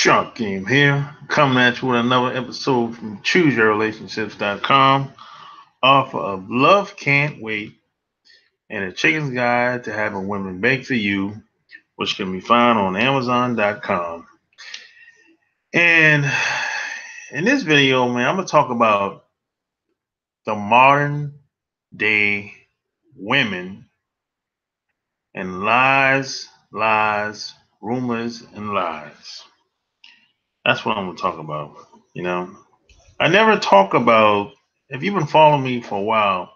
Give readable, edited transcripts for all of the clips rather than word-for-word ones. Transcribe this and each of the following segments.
Shark Game here, coming at you with another episode from ChooseYourRelationships.com, author of Love Can't Wait and a Chicken's Guide to Having Women Bake for You, which can be found on Amazon.com. And in this video, man, I'm going to talk about the modern day women and lies, rumors, and lies. That's what I'm going to talk about, you know. I never talk about, if you've been following me for a while,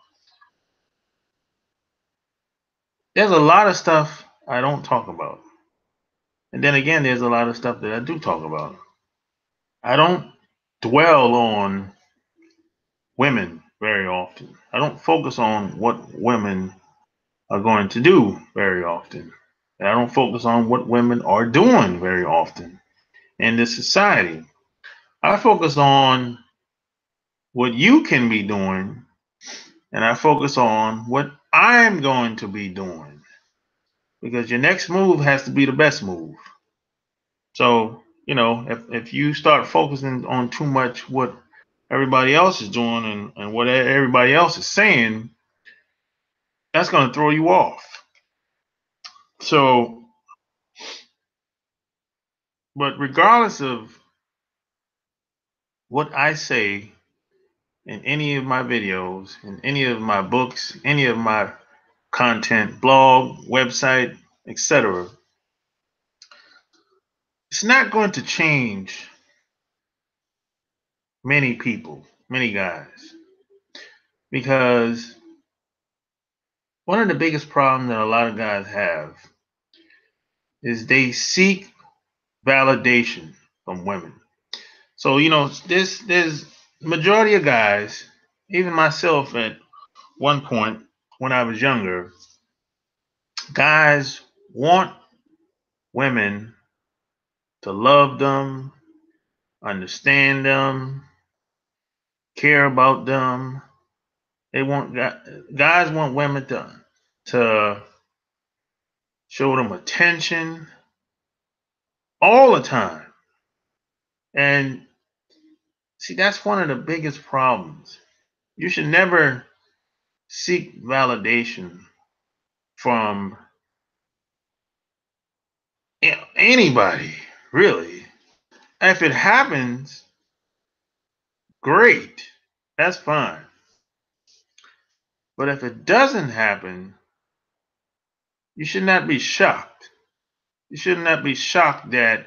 there's a lot of stuff I don't talk about. And then again, there's a lot of stuff that I do talk about. I don't dwell on women very often. I don't focus on what women are going to do very often. And I don't focus on what women are doing very often in this society. I focus on what you can be doing, and I focus on what I'm going to be doing. Because your next move has to be the best move. So, if you start focusing on too much what everybody else is doing and what everybody else is saying, that's going to throw you off. So, but regardless of what I say in any of my videos, in any of my books, any of my content, blog, website, etc., it's not going to change many people, many guys, because one of the biggest problems that a lot of guys have is they seek validation from women. So, there's majority of guys, even myself at one point when I was younger, guys want women to love them, understand them, care about them. They want guys want women to show them attention all the time. And see, that's one of the biggest problems. You should never seek validation from anybody, really. If it happens, great. That's fine. But if it doesn't happen, you should not be shocked. You should not be shocked that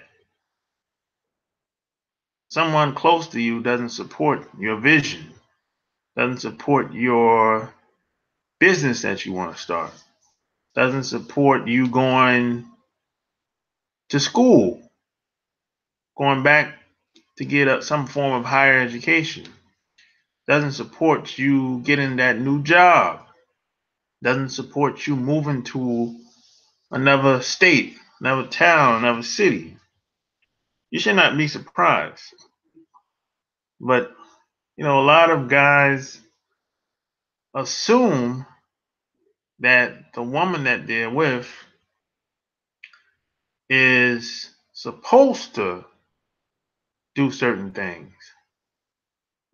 someone close to you doesn't support your vision, doesn't support your business that you want to start, doesn't support you going to school, going back to get some form of higher education, doesn't support you getting that new job, doesn't support you moving to another state, another town, another city. You should not be surprised. But, a lot of guys assume that the woman that they're with is supposed to do certain things.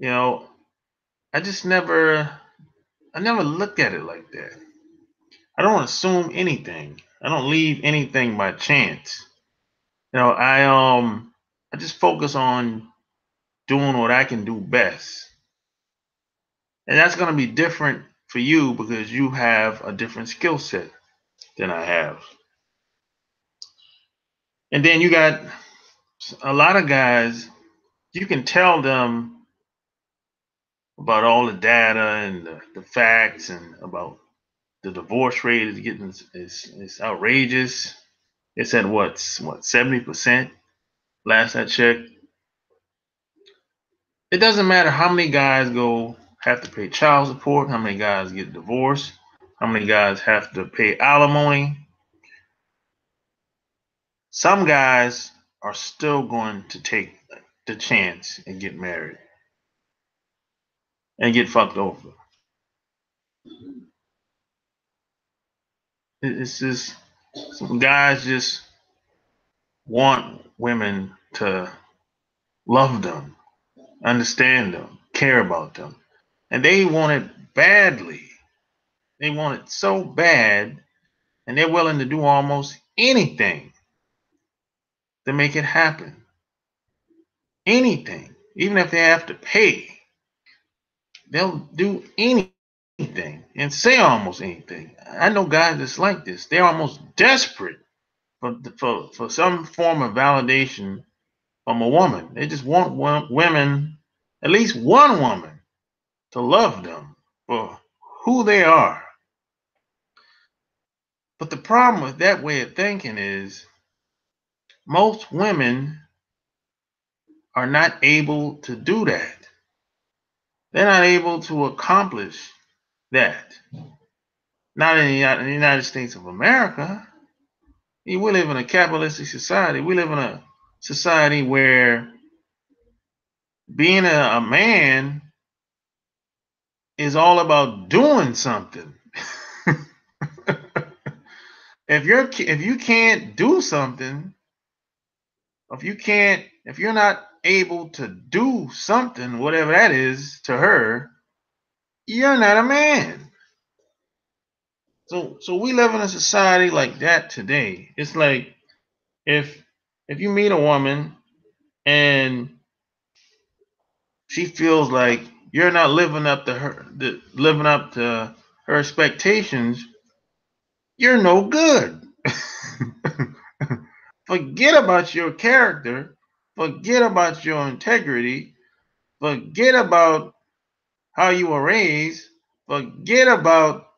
I just I never looked at it like that. I don't assume anything. I don't leave anything by chance. I just focus on doing what I can do best. And that's going to be different for you because you have a different skill set than I have. And then you got a lot of guys, you can tell them about all the data and the facts and about the divorce rate is outrageous. It's at what 70% last I checked. It doesn't matter how many guys have to pay child support, how many guys get divorced, how many guys have to pay alimony. Some guys are still going to take the chance and get married and get fucked over. It's just some guys just want women to love them, understand them, care about them. And they want it badly. They want it so bad, and they're willing to do almost anything to make it happen. Anything. Even if they have to pay, they'll do anything and say almost anything. I know guys that's like this. They're almost desperate for some form of validation from a woman. They just want women, at least one woman, to love them for who they are. But the problem with that way of thinking is most women are not able to do that. They're not able to accomplish that. Not in the United States of America. We live in a capitalistic society. We live in a society where being a man is all about doing something. If you can't do something, if you're not able to do something, whatever that is to her, you're not a man. So we live in a society like that today. It's like if you meet a woman and she feels like you're not living up to her expectations, you're no good. Forget about your character, forget about your integrity, forget about how you were raised, forget about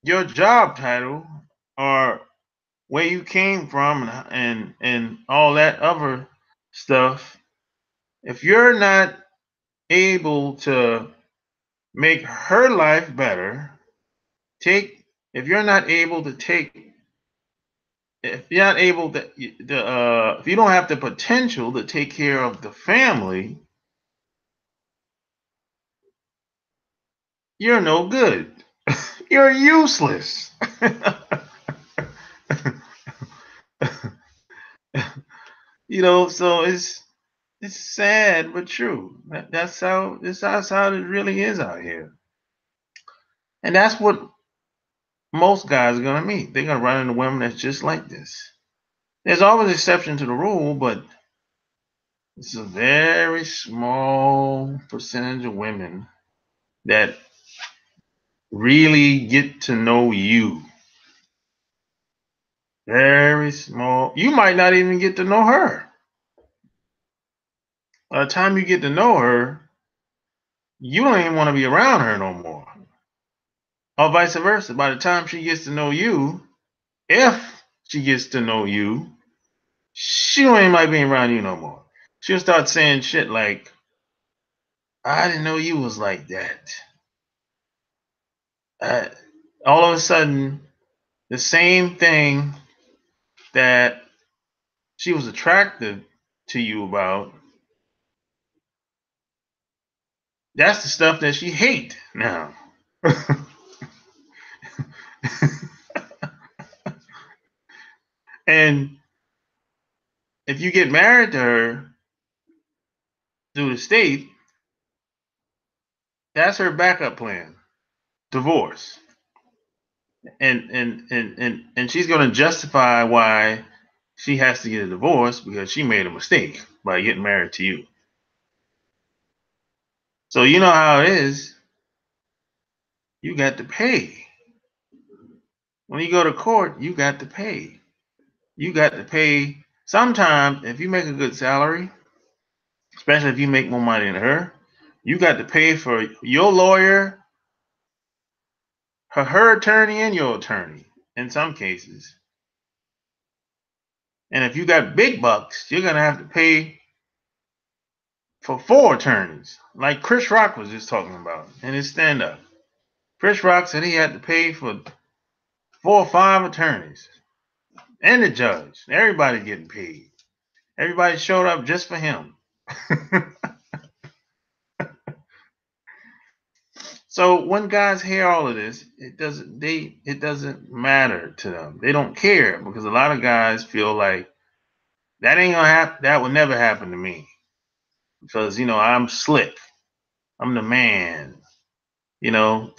your job title or where you came from and all that other stuff. If you're not able to make her life better, if you're not able to take if you're not able to if you don't have the potential to take care of the family, you're no good. You're useless. So it's sad but true. That's how it really is out here. And that's what most guys are gonna meet. They're gonna run into women that's just like this. There's always exception to the rule, but it's a very small percentage of women that really get to know you. Very small. You might not even get to know her. By the time you get to know her, you don't even want to be around her no more. Or vice versa. By the time she gets to know you, if she gets to know you, she don't even like being around you no more. She'll start saying shit like, I didn't know you was like that. All of a sudden, the same thing that she was attracted to you about, that's the stuff that she hate now. And if you get married to her through the state, that's her backup plan. Divorce. And she's gonna justify why she has to get a divorce because she made a mistake by getting married to you. So you know how it is. You got to pay. When you go to court, you got to pay. You got to pay. Sometimes, if you make a good salary, especially if you make more money than her, you got to pay for your lawyer, her attorney, and your attorney in some cases. And if you got big bucks, you're gonna have to pay for 4 attorneys, like Chris Rock was just talking about in his stand-up. Chris Rock said he had to pay for 4 or 5 attorneys and the judge. Everybody getting paid. Everybody showed up just for him. So when guys hear all of this, it doesn't matter to them. They don't care because a lot of guys feel like That ain't gonna happen. That would never happen to me because I'm slick. I'm the man. You know,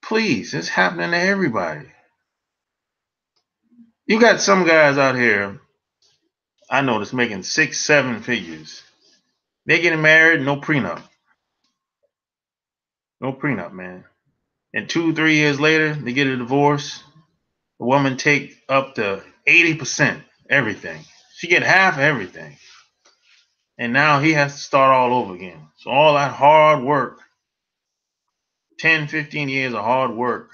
please, it's happening to everybody. You got some guys out here I know that's making 6, 7 figures. They getting married, no prenup. No prenup, man. And 2, 3 years later, they get a divorce. The woman take up to 80% everything. She get half of everything. And now he has to start all over again. So all that hard work, 10, 15 years of hard work,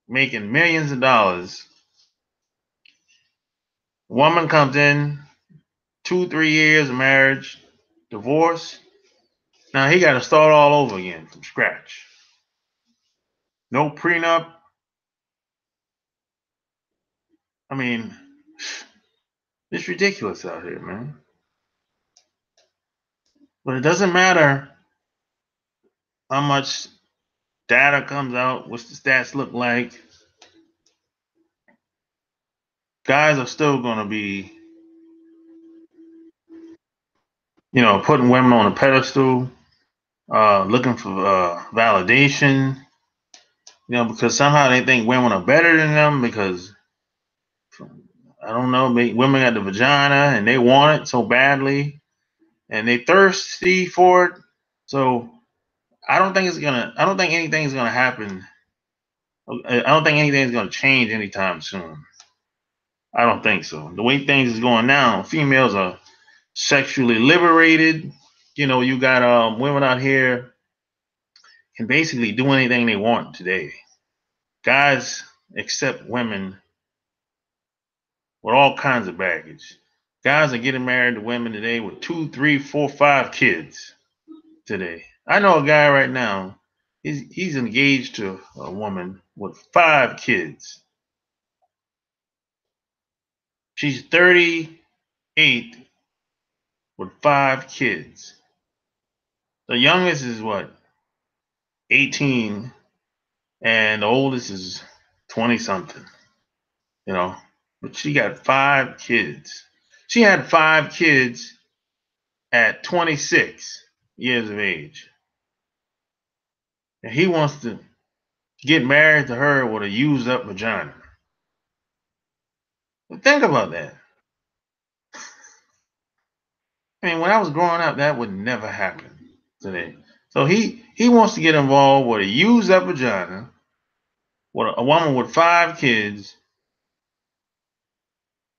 making millions of dollars. Woman comes in, 2, 3 years of marriage, divorce. Now he got to start all over again from scratch. No prenup. I mean, it's ridiculous out here, man. But it doesn't matter how much data comes out, what the stats look like. Guys are still going to be, putting women on a pedestal, looking for validation, because somehow they think women are better than them because, I don't know, women got the vagina and they want it so badly and they thirsty for it. So I don't think anything's gonna happen. I don't think anything's gonna change anytime soon. I don't think so. The way things is going now, females are sexually liberated. You got women out here can basically do anything they want today. Guys accept women with all kinds of baggage. Guys are getting married to women today with 2, 3, 4, 5 kids today. I know a guy right now. He's engaged to a woman with 5 kids. She's 38 with 5 kids. The youngest is what? 18, and the oldest is 20 something. But she got 5 kids. She had 5 kids at 26 years of age. And he wants to get married to her with a used up vagina. But think about that. I mean, when I was growing up, that would never happen today. So he wants to get involved with a used up vagina, with a woman with 5 kids,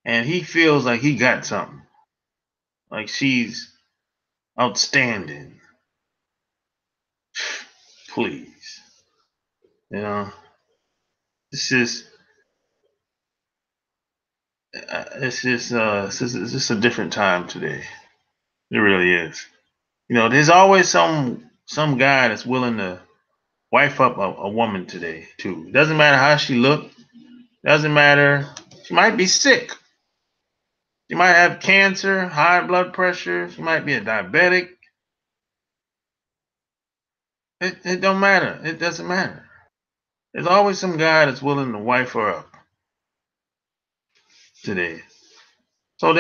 and he feels like he got something. Like she's outstanding. Please. You know, it's just it's just a different time today. It really is. There's always some guy that's willing to wife up a woman today too. It doesn't matter how she look. Doesn't matter. She might be sick. She might have cancer, high blood pressure. She might be a diabetic. It don't matter. It doesn't matter. There's always some guy that's willing to wife her up today. So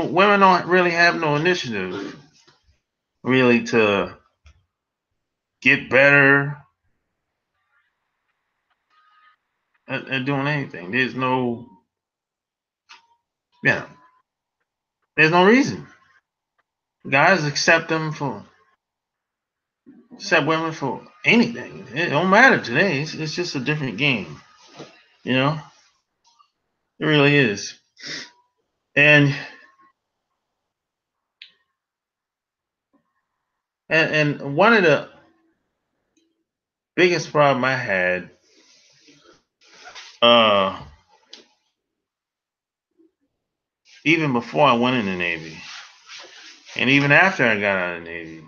women don't really have no initiative really to get better at doing anything. There's no yeah. There's no reason. Guys accept women for anything. It don't matter today. It's just a different game. You know, it really is. And and one of the biggest problem I had, uh, even before I went in the Navy, and even after I got out of the Navy,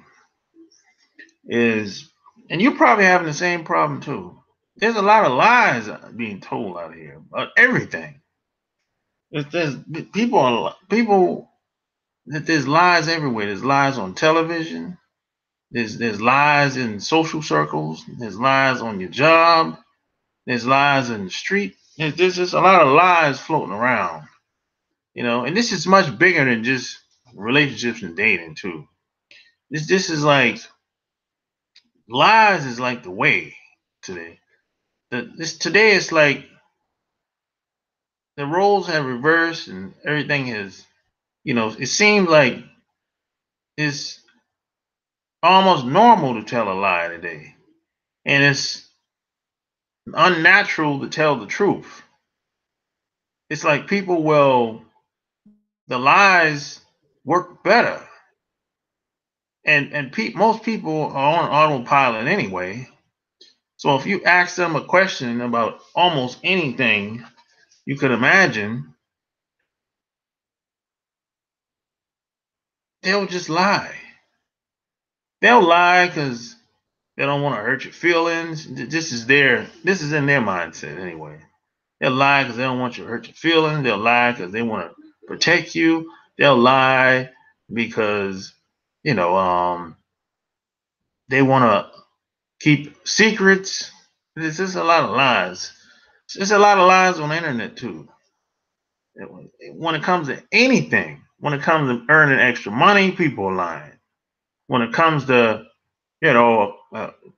is, and you're probably having the same problem too. There's a lot of lies being told out here about everything. There's people that there's lies everywhere. There's lies on television. There's lies in social circles. There's lies on your job. There's lies in the street. There's just a lot of lies floating around. And this is much bigger than just relationships and dating too. This is like lies is like the way today. This today it's like the roles have reversed and everything has, it seems like it's almost normal to tell a lie today. And it's unnatural to tell the truth. It's like the lies work better. And most people are on autopilot anyway. So if you ask them a question about almost anything you could imagine, they'll just lie. They'll lie because they don't want to hurt your feelings. This is in their mindset anyway. They'll lie because they don't want you to hurt your feelings. They'll lie because they want to protect you. They'll lie because you know they want to keep secrets. There's just a lot of lies. There's a lot of lies on the internet too. When it comes to anything, when it comes to earning extra money, people are lying. When it comes to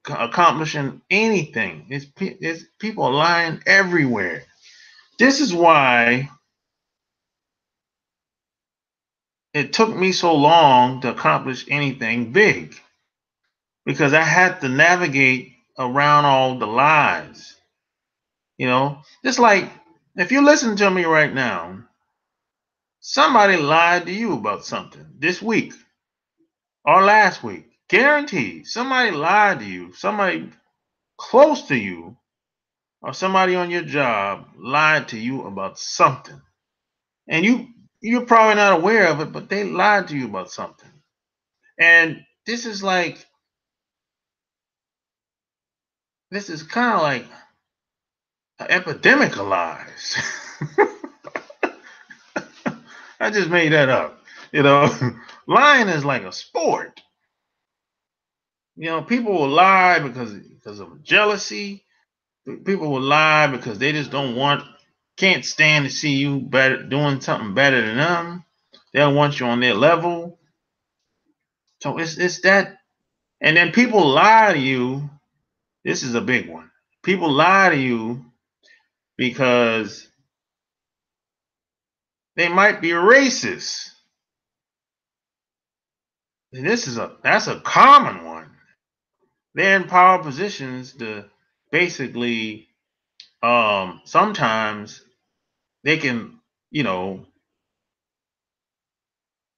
accomplishing anything, it's people lying everywhere. This is why it took me so long to accomplish anything big, because I had to navigate around all the lies. Just like if you listen to me right now, somebody lied to you about something this week or last week. Guaranteed, somebody lied to you. Somebody close to you or somebody on your job lied to you about something, and you're probably not aware of it, but they lied to you about something. And this is kind of like an epidemic of lies. I just made that up. Lying is like a sport. People will lie because of jealousy. People will lie because they just can't stand to see you better, doing something better than them. They don't want you on their level. So it's that. And then people lie to you. This is a big one. People lie to you because they might be racist. And that's a common one. They're in power positions to basically sometimes they can,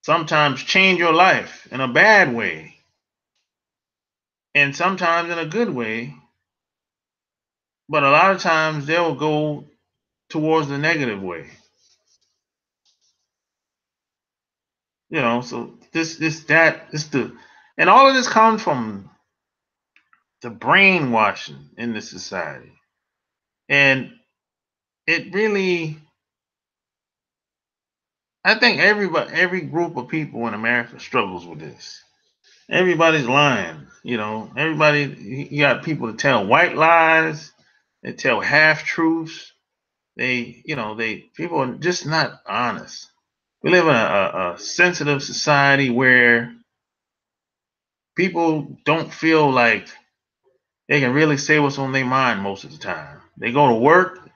sometimes change your life in a bad way and sometimes in a good way, but a lot of times they'll go towards the negative way. So and all of this comes from the brainwashing in the society. And it really, I think every group of people in America struggles with this. Everybody's lying. You got people that tell white lies, they tell half truths. People are just not honest. We live in a sensitive society where people don't feel like they can really say what's on their mind most of the time. They go to work,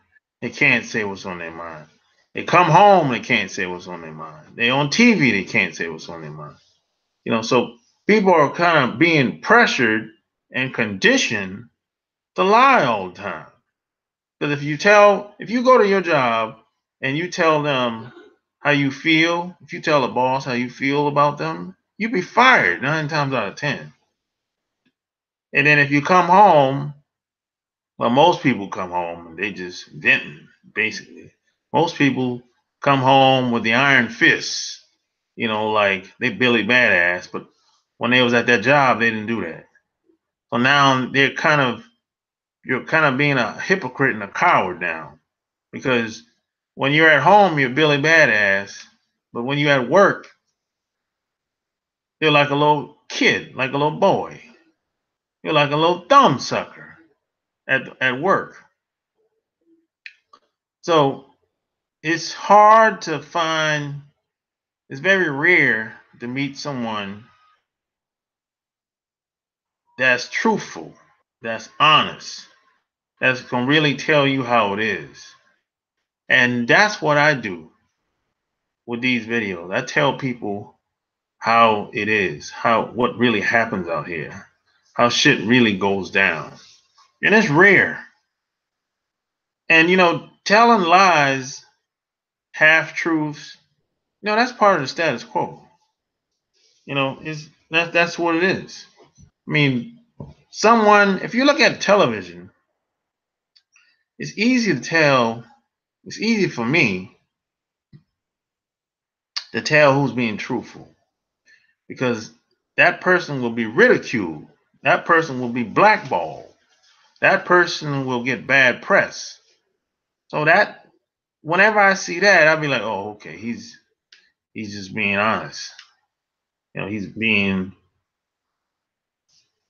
they can't say what's on their mind. They come home, they can't say what's on their mind. They on TV, they can't say what's on their mind. So people are kind of being pressured and conditioned to lie all the time. Because if you go to your job and you tell them how you feel, if you tell the boss how you feel about them, you'd be fired 9 times out of 10. And then if you come home, well, most people come home and they just venting, basically. Most people come home with the iron fists, like they Billy Badass, but when they was at that job, they didn't do that. So now you're kind of being a hypocrite and a coward now, because when you're at home, you're Billy Badass, but when you're at work, you're like a little kid, like a little boy. You're like a little thumb sucker at work. So it's hard to find, it's very rare to meet someone that's truthful, that's honest, that's gonna really tell you how it is. And that's what I do with these videos. I tell people how it is, how what really happens out here, how shit really goes down. And it's rare. And telling lies, half truths, that's part of the status quo. Is that's what it is. I mean, if you look at television, it's easy to tell, it's easy for me to tell who's being truthful because that person will be ridiculed. That person will be blackballed. That person will get bad press. So that whenever I see that, I'll be like, oh, okay, he's just being honest. He's being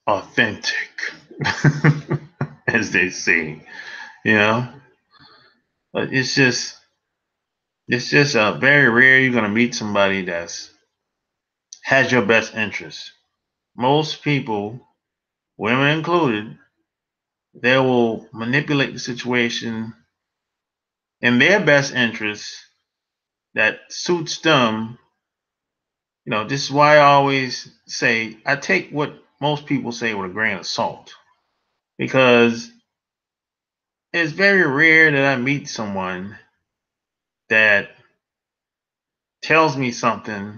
authentic, as they say. You know, but it's just very rare you're gonna meet somebody that's has your best interest. Most people, women included, they will manipulate the situation in their best interest that suits them. This is why I always say I take what most people say with a grain of salt because it's very rare that I meet someone that tells me something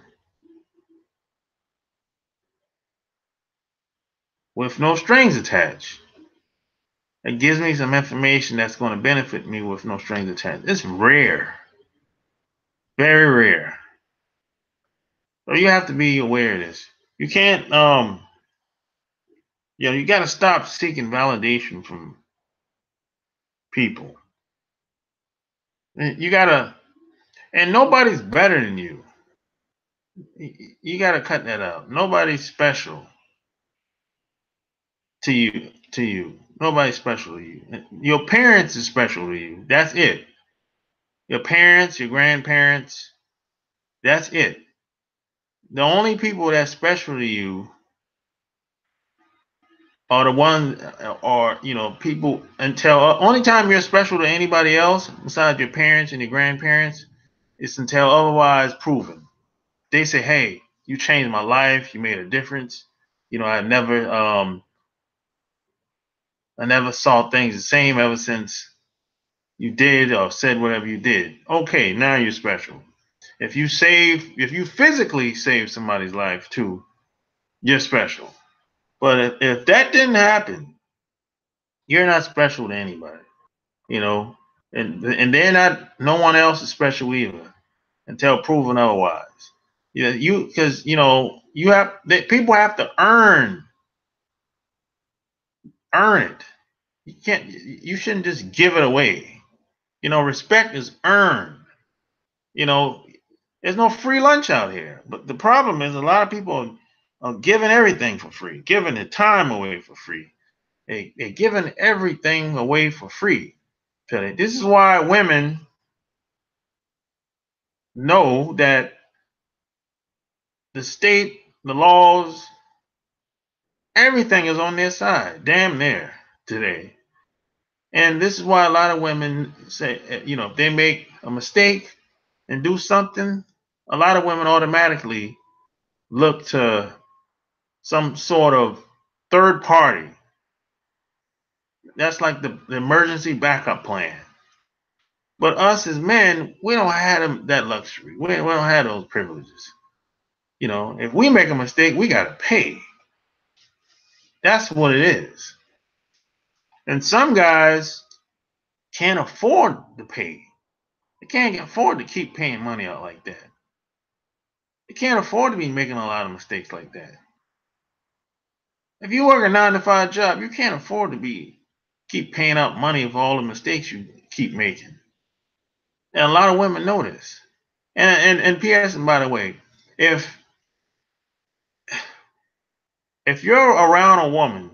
with no strings attached. It gives me some information that's going to benefit me with no strings attached. It's rare, very rare. So you have to be aware of this. You can't, you got to stop seeking validation from people. You got to, and nobody's better than you. You got to cut that out. Nobody's special to you. Nobody's special to you. Your parents is special to you. That's it. Your parents, your grandparents, that's it. The only people that's special to you are the ones, or people, until only time you're special to anybody else besides your parents and your grandparents is until otherwise proven. They say, "Hey, you changed my life. You made a difference. I never saw things the same ever since you did or said whatever you did." Okay, now you're special. If you physically save somebody's life too, you're special. But if that didn't happen, you're not special to anybody. You know, and they're not. No one else is special either until proven otherwise. Because people have to earn it. You shouldn't just give it away. Respect is earned. You know, there's no free lunch out here. But the problem is a lot of people are giving everything for free, giving their time away for free. They're giving everything away for free. This is why women know that the state, the laws, everything is on their side, damn near today. And this is why a lot of women say, if they make a mistake and do something, a lot of women automatically look to some sort of third party. That's like the emergency backup plan. But us as men, we don't have that luxury. We don't have those privileges. If we make a mistake, we got to pay. That's what it is. And some guys can't afford to pay. They can't afford to keep paying money out like that. They can't afford to be making a lot of mistakes like that. If you work a 9 to 5 job, you can't afford to keep paying out money for all the mistakes you keep making. And a lot of women know this. And P.S. And by the way, if you're around a woman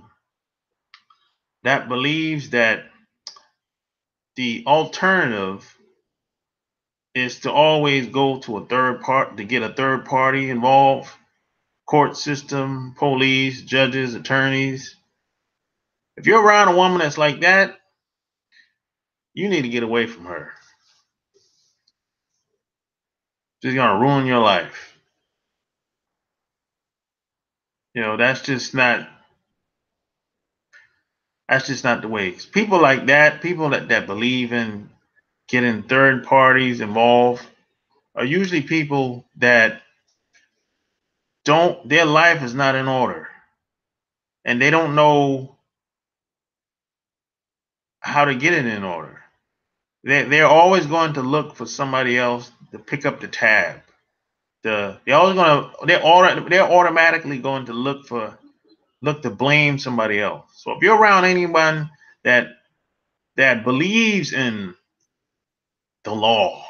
that believes that the alternative is to always go to a third part to get a third party involved. Court system, police, judges, attorneys. If you're around a woman that's like that, you need to get away from her. She's gonna ruin your life. That's just not the way. People like that, people that believe in getting third parties involved, are usually people that don't their life is not in order, and they don't know how to get it in order. They're always going to look for somebody else to pick up the tab. They're automatically going to look to blame somebody else. So if you're around anyone that believes in the law,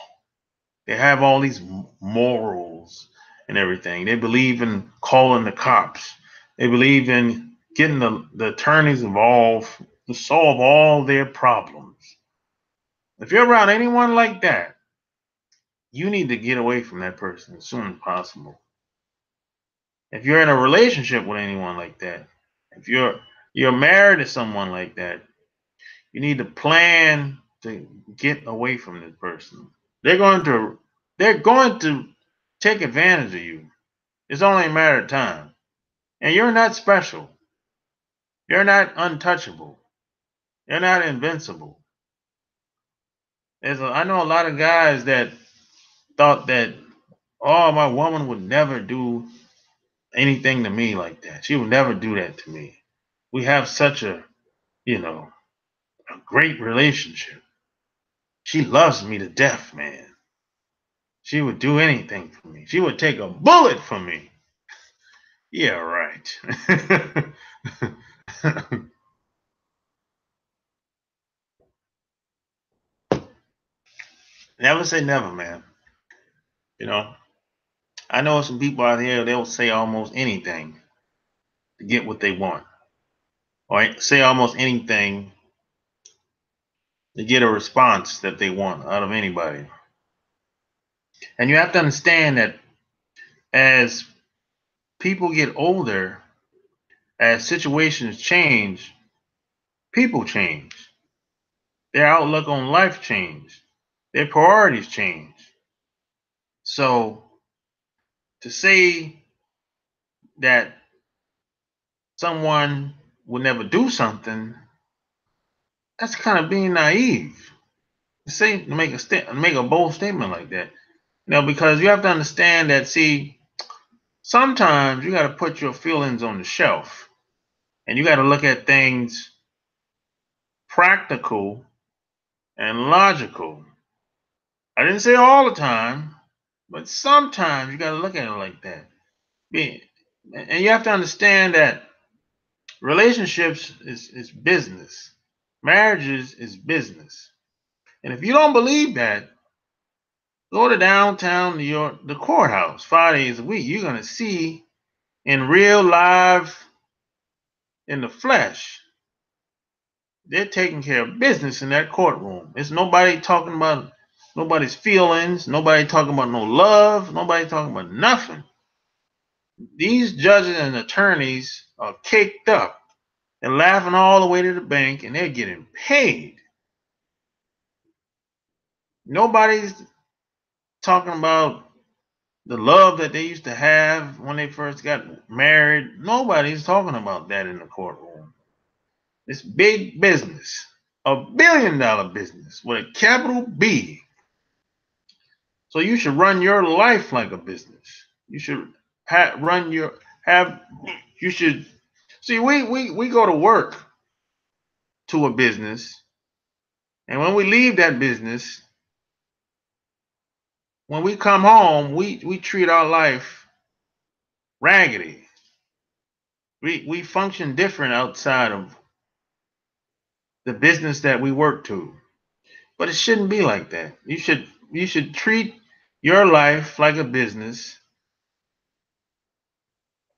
they have all these morals and everything. They believe in calling the cops. They believe in getting the attorneys involved to solve all their problems. If you're around anyone like that, you need to get away from that person as soon as possible. If you're in a relationship with anyone like that, if you're married to someone like that, you need to plan to get away from this person. They're going to take advantage of you. It's only a matter of time. And you're not special. You're not untouchable. You're not invincible. I know a lot of guys that thought that, oh, my woman would never do anything to me like that. She would never do that to me. We have such a great relationship. She loves me to death, man. She would do anything for me. She would take a bullet for me. Yeah, right. Never say never, man. You know, I know some people out here, they'll say almost anything to get what they want, or say almost anything to get a response that they want out of anybody. And you have to understand that as people get older, as situations change, people change. Their outlook on life change. Their priorities change. So to say that someone will never do something, that's kind of being naive. To make a bold statement like that. Because you have to understand that, see, sometimes you got to put your feelings on the shelf, and you got to look at things practical and logical. I didn't say all the time, but sometimes you got to look at it like that. And you have to understand that relationships is business. Marriages is business. And if you don't believe that, go to downtown New York, the courthouse, 5 days a week. You're going to see in real live, in the flesh, they're taking care of business in that courtroom. It's nobody talking about nobody's feelings, nobody talking about no love, nobody talking about nothing. These judges and attorneys are caked up and laughing all the way to the bank, and they're getting paid. Nobody's talking about the love that they used to have when they first got married. Nobody's talking about that in the courtroom. It's big business, $1 billion business with a capital B. So you should run your life like a business. You should you should see, we go to work to a business, and when we leave that business, when we come home, we treat our life raggedy. We function different outside of the business that we work to. But it shouldn't be like that. You should treat your life like a business,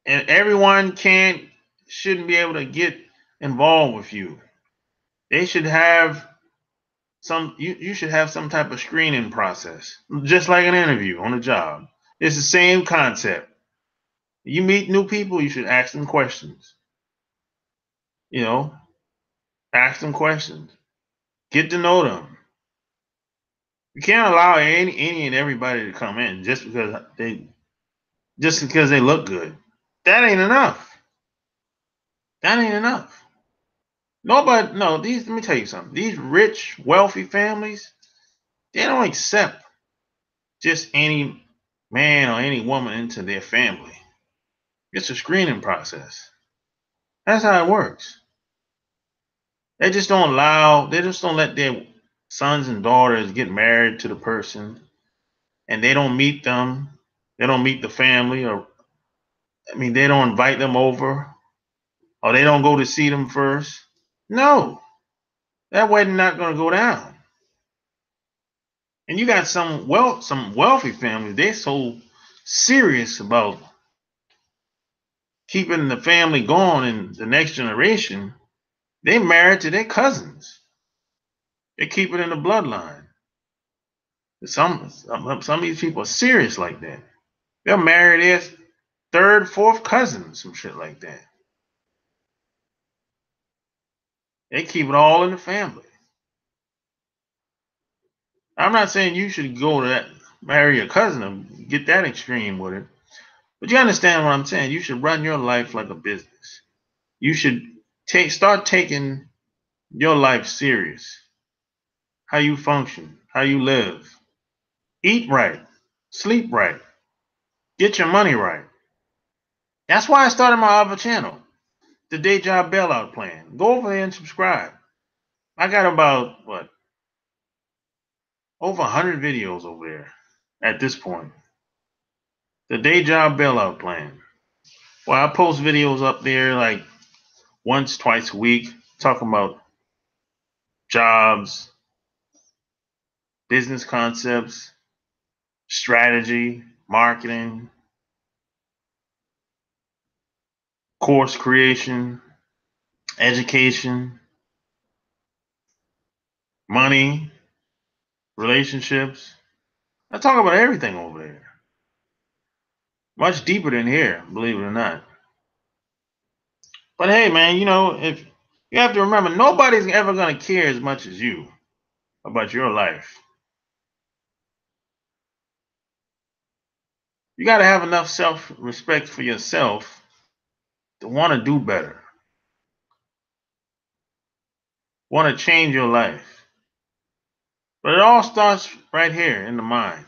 and everyone shouldn't be able to get involved with you. They should have you should have some type of screening process, just like an interview on a job. It's the same concept. You meet new people, you should ask them questions. You know, ask them questions. Get to know them. You can't allow any and everybody to come in just because they look good. That ain't enough. That ain't enough. Nobody, no, let me tell you something. These rich, wealthy families, they don't accept just any man or any woman into their family. It's a screening process. That's how it works. They just don't let their sons and daughters get married to the person and they don't meet them. They don't meet the family, or, I mean, they don't invite them over, or they don't go to see them first. No, that wedding not going to go down. And you got some wealthy families. They're so serious about keeping the family going in the next generation. They married to their cousins. They keep it in the bloodline. Some of these people are serious like that. They'll marry their third, fourth cousins, some shit like that. They keep it all in the family. I'm not saying you should go to that, marry your cousin and get that extreme with it. But you understand what I'm saying. You should run your life like a business. You should start taking your life serious. How you function, how you live. Eat right, sleep right, get your money right. That's why I started my other channel, the Day Job Bailout Plan. Go over there and subscribe. I got about, over 100 videos over there at this point. The Day Job Bailout Plan. Well, I post videos up there like once, twice a week, talking about jobs, business concepts, strategy, marketing, course creation, education, money, relationships. I talk about everything over there. Much deeper than here, believe it or not. But hey, man, if you have to remember, nobody's ever going to care as much as you about your life. You got to have enough self-respect for yourself to want to do better, want to change your life. But it all starts right here in the mind.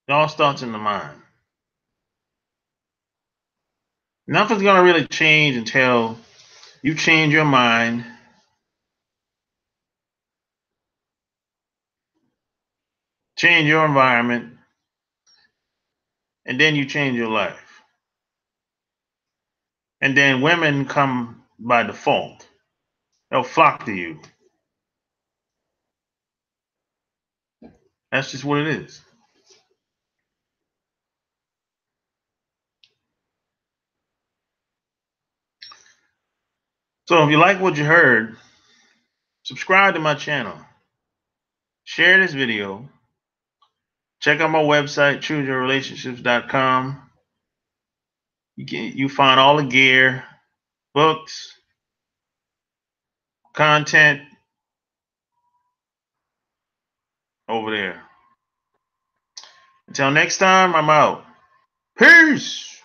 It all starts in the mind. Nothing's going to really change until you change your mind, change your environment, and then you change your life. And then women come by default. They'll flock to you. That's just what it is. So if you like what you heard, subscribe to my channel. Share this video. Check out my website, chooseyourrelationships.com. You find all the gear, books, content over there. Until next time, I'm out. Peace.